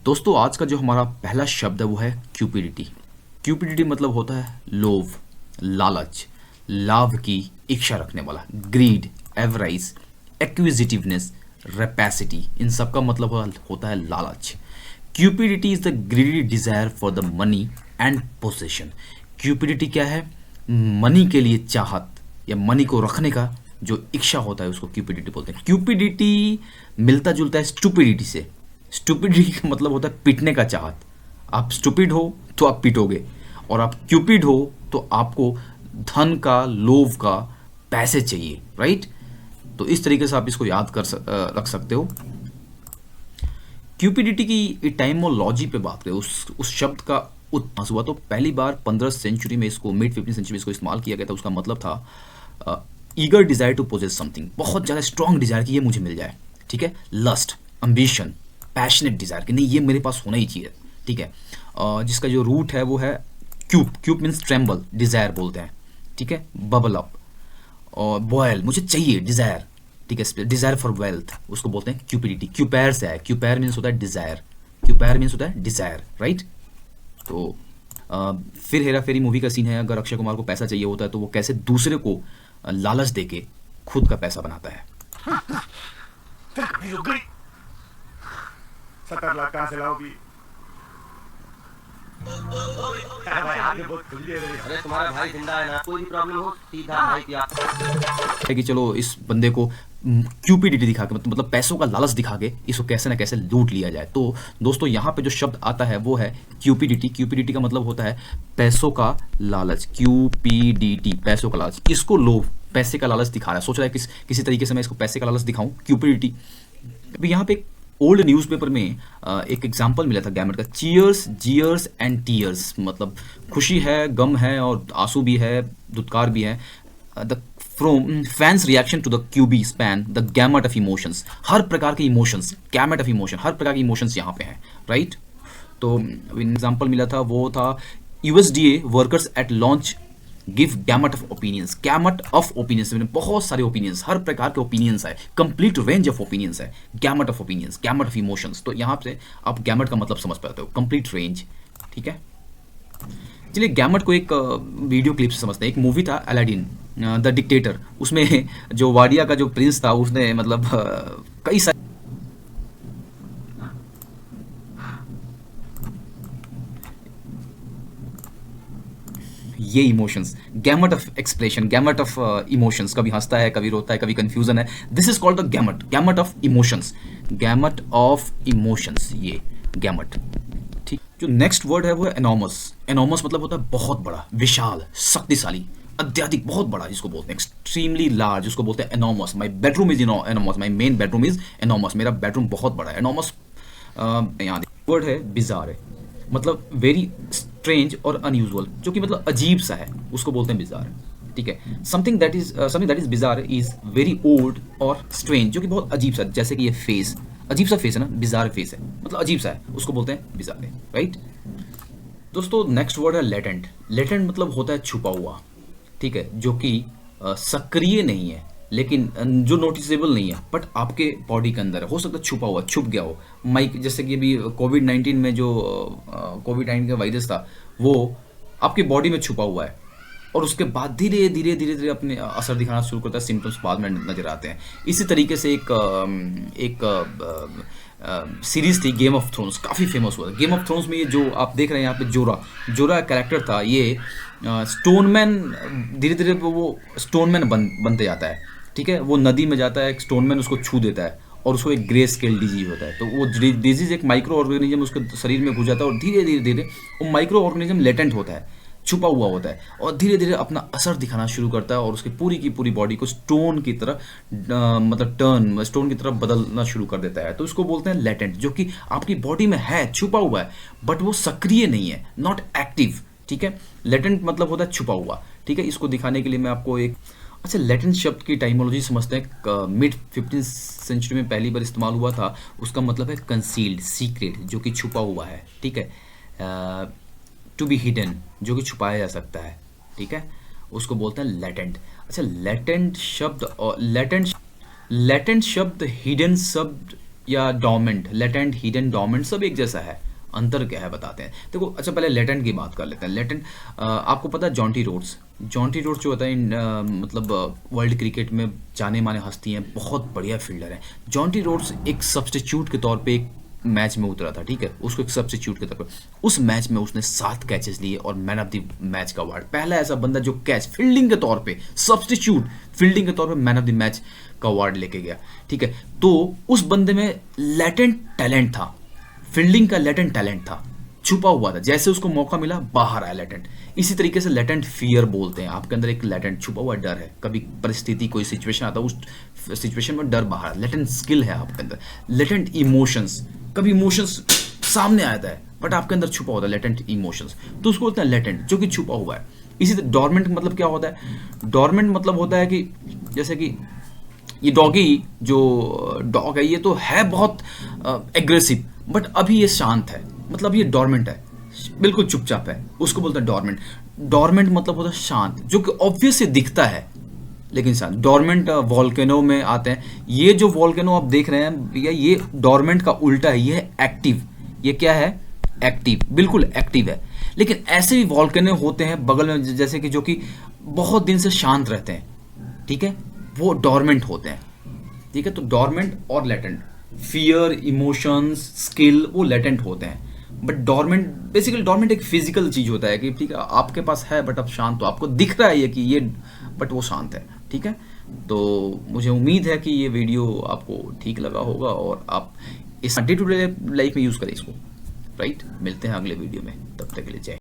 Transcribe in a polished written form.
दोस्तों आज का जो हमारा पहला शब्द है वो है क्यूपिडिटी। क्यूपिडिटी मतलब होता है लोभ, लालच, लाभ की इच्छा रखने वाला, ग्रीड, एवराइज, एक्विजिटिवनेस, रेपेसिटी, इन सब का मतलब होता है लालच। Cupidity is the greedy desire for the money and possession. Cupidity क्या है? मनी के लिए चाहत या मनी को रखने का जो इच्छा होता है उसको क्यूपिडिटी बोलते हैं। क्यूपिडिटी मिलता जुलता है स्टुपिडिटी से। स्टुपिडिटी का मतलब होता है पीटने का चाहत। आप स्टुपिड हो तो आप पीटोगे, और आप क्यूपिड हो तो आपको धन का, लोभ का, पैसे चाहिए, राइट? तो इस तरीके से आप इसको याद रख सकते हो। क्यूपिडिटी की इटाइमोलॉजी पे बात करें, उस शब्द का उत्पन्न हुआ तो पहली बार 15 सेंचुरी में इसको, मिड 15 सेंचुरी में इसको इस्तेमाल किया गया था। उसका मतलब था eager desire to possess something, बहुत ज़्यादा स्ट्रॉन्ग डिजायर कि ये मुझे मिल जाए, ठीक है। लस्ट, अम्बिशन, पैशनेट डिजायर कि नहीं ये मेरे पास होना ही चाहिए, ठीक है। जिसका जो रूट है वो है क्यूप। क्यूप मीन्स ट्रेम्बल, डिजायर बोलते हैं, ठीक है। बबल अप और बॉयल, मुझे चाहिए, डिजायर, ठीक है। डिजायर फॉर वेल्थ उसको बोलते हैं क्यूपिडिटी। क्यूपैर से है, क्यूपैर मीन्स होता है डिजायर, क्यूपैर मीन्स होता है डिजायर, राइट। तो फिर हेरा फेरी मूवी का सीन है, अगर अक्षय कुमार को पैसा चाहिए होता है तो वो कैसे दूसरे को लालच देके खुद का पैसा बनाता है। 70 लाख कहाँ से लाओगी? भाई आगे बहुत खुल गए। अरे तुम्हारा भाई जिंदा है ना, कोई भी प्रॉब्लम हो सीधा भाई की आप है कि चलो इस बंदे को क्यूपिडिटी दिखा के, मतलब पैसों का लालच दिखा के इसको कैसे ना कैसे लूट लिया जाए। तो दोस्तों यहाँ पे जो शब्द आता है वो है क्यूपिडिटी। क्यूपिडिटी का मतलब होता है पैसों का लालच। क्यूपीडीटी, पैसों का लालच। इसको लोभ, पैसे का लालच दिखा रहा है, सोच रहा है किसी तरीके से मैं इसको पैसे का लालच दिखाऊं, क्यूपिडिटी। अभी यहाँ पे ओल्ड न्यूज़पेपर में एक एग्जाम्पल मिला था गैमेट का, चीयर्स, जियर्स एंड टीयर्स, मतलब खुशी है, गम है और आंसू भी है, दुत्कार भी है। The from fans reaction to the QB span the gamut of emotions, हर प्रकार के इमोशंस, गैमेट ऑफ इमोशन, हर प्रकार के इमोशंस यहाँ पे हैं, राइट। तो एग्जाम्पल मिला था वो था USDA workers at lunch give gamut of opinions. Gamut of opinions, बहुत सारे ओपिनियंस, हर प्रकार के ओपिनियंस है, कंप्लीट रेंज ऑफ ओपिनियंस है। Gamut of opinions, gamut of emotions. तो यहाँ से आप गैमट का मतलब समझ पाते हो, कंप्लीट रेंज, ठीक है। चलिए गैमट को एक वीडियो क्लिप से समझते हैं। एक मूवी था अलादीन द डिक्टेटर, उसमें जो वाडिया का जो प्रिंस था उसने मतलब कई सारे ये emotions, gamut of expression, gamut of emotions, कभी हंसता है, कभी रोता है, कभी कंफ्यूजन है। This is called the gamut, gamut of emotions, gamut of emotions, ये गैमट, ठीक। जो नेक्स्ट वर्ड है वो है एनॉमस। एनॉमस मतलब होता है बहुत बड़ा, विशाल, शक्तिशाली, अत्यधिक, बहुत बड़ा, जिसको बोलते हैं एक्सट्रीमली लार्ज, उसको बोलते हैं enormous. My bedroom is enormous, my main bedroom is enormous, मेरा बेडरूम बहुत बड़ा है, एनॉमस। यहाँ वर्ड है बिजार है, मतलब वेरी स्ट्रेंज और अनयूजुअल, जो कि मतलब अजीब सा है, उसको बोलते हैं बिजार, ठीक है। Something that is bizarre is very old और स्ट्रेंज, जो कि बहुत अजीब सा, जैसे कि ये फेस, अजीब सा फेस है ना, बिजार फेस है, मतलब अजीब सा है, उसको बोलते हैं बिजार, राइट। दोस्तों नेक्स्ट वर्ड है लेटेंट। लेटेंट मतलब होता है छुपा हुआ, ठीक है, जो कि सक्रिय नहीं है, लेकिन जो नोटिसेबल नहीं है, बट आपके बॉडी के अंदर है, हो सकता है छुपा हुआ, छुप गया हो। माइक, जैसे कि अभी कोविड-19 में जो कोविड-19 का वायरस था वो आपकी बॉडी में छुपा हुआ है, और उसके बाद धीरे धीरे धीरे धीरे अपने असर दिखाना शुरू करता है, सिम्टम्स बाद में नजर आते हैं। इसी तरीके से एक सीरीज थी गेम ऑफ थ्रोन्स, काफ़ी फेमस हुआ था। गेम ऑफ थ्रोन्स में ये जो आप देख रहे हैं यहाँ पे जोरा कैरेक्टर था, ये स्टोनमैन, धीरे धीरे वो स्टोनमैन बनते जाता है, ठीक है। वो नदी में जाता है, एक स्टोनमैन उसको छू देता है और उसको एक ग्रे स्केल डिजीज होता है। तो वो डिजीज एक माइक्रो ऑर्गेनिज्म उसके शरीर में घुस जाता है, और धीरे धीरे धीरे वो माइक्रो ऑर्गेनिज्म लेटेंट होता है, छुपा हुआ होता है, और धीरे धीरे अपना असर दिखाना शुरू करता है, और उसकी पूरी की पूरी बॉडी को स्टोन की तरह मतलब स्टोन की तरह बदलना शुरू कर देता है। तो उसको बोलते हैं लेटेंट, जो कि आपकी बॉडी में है, छुपा हुआ है, बट वो सक्रिय नहीं है, नॉट एक्टिव, ठीक है। लेटेंट मतलब होता है छुपा हुआ, ठीक है। इसको दिखाने के लिए मैं आपको एक अच्छा लेटेंट शब्द की टाइमोलॉजी समझते हैं। मिड 15 सेंचुरी में पहली बार इस्तेमाल हुआ था। उसका मतलब है कंसील्ड, सीक्रेट, जो कि छुपा हुआ है, ठीक है। टू बी हिडन, जो कि छुपाया जा सकता है, ठीक है, उसको बोलते हैं लेटेंट। अच्छा लेटेंट शब्द और लेटेंट शब्द हिडन शब्द या डोमेंट, लेटेंट, हिडन, डोमेंट सब एक जैसा है। अंतर क्या है बताते हैं। देखो अच्छा पहले लेटेंट की बात कर लेते हैं। लेटेंट आपको पता है जॉन्टी रोड्स, जॉन्टी रोड्स जो होता है मतलब वर्ल्ड क्रिकेट में जाने माने हस्ती हैं, बहुत बढ़िया फील्डर हैं। जॉन्टी रोड्स एक सब्स्टिट्यूट के तौर पे एक मैच में उतरा था, ठीक है, उसको एक सब्स्टिट्यूट के तौर पे उस मैच में उसने 7 कैचेस लिए और मैन ऑफ द मैच का अवार्ड। पहला ऐसा बंदा जो कैच फील्डिंग के तौर पे, सब्स्टिट्यूट फील्डिंग के तौर पे मैन ऑफ द मैच का अवार्ड लेके गया, ठीक है। तो उस बंदे में लेटेंट टैलेंट था, फील्डिंग का लेटेंट टैलेंट था, छुपा हुआ था, जैसे उसको मौका मिला बाहर आया लेटेंट। इसी तरीके से लेटेंट फियर बोलते हैं, आपके अंदर एक लेटेंट छुपा हुआ डर है, कभी परिस्थिति कोई सिचुएशन आता है उस सिचुएशन में डर बाहर, लेटेंट स्किल है आपके अंदर। लेटेंट इमोशंस, कभी इमोशंस सामने आता है बट आपके अंदर छुपा होता है लेटेंट इमोशंस, तो उसको बोलते हैं लेटेंट, जो कि छुपा हुआ है। इसी तरह डोरमेंट मतलब क्या होता है? डोरमेंट मतलब होता है कि जैसे कि ये डॉगी जो डॉग है ये तो है बहुत एग्रेसिव बट अभी ये शांत है, मतलब ये डोरमेंट है, बिल्कुल चुपचाप है, उसको बोलते हैं डोरमेंट। डोरमेंट मतलब होता है शांत, जो कि ऑब्वियस से दिखता है लेकिन शांत। डोरमेंट वॉल्केनो में आते हैं। ये जो वॉल्केनो आप देख रहे हैं भैया, ये डोरमेंट का उल्टा है, ये है एक्टिव। ये क्या है? एक्टिव, बिल्कुल एक्टिव है। लेकिन ऐसे भी वॉल्केनो होते हैं बगल में, जैसे कि जो कि बहुत दिन से शांत रहते हैं, ठीक है, वो डोरमेंट होते हैं, ठीक है। तो डोरमेंट और लेटेंट, फियर, इमोशंस, स्किल, वो लेटेंट होते हैं। बट डोरमेंट, बेसिकली डोरमेंट एक फिजिकल चीज होता है कि ठीक है आपके पास है बट अब शांत, तो आपको दिख रहा है ये कि ये, बट वो शांत है, ठीक है। तो मुझे उम्मीद है कि ये वीडियो आपको ठीक लगा होगा और आप इस डे टू डे लाइफ में यूज करें इसको, राइट। मिलते हैं अगले वीडियो में, तब तक के लिए जय।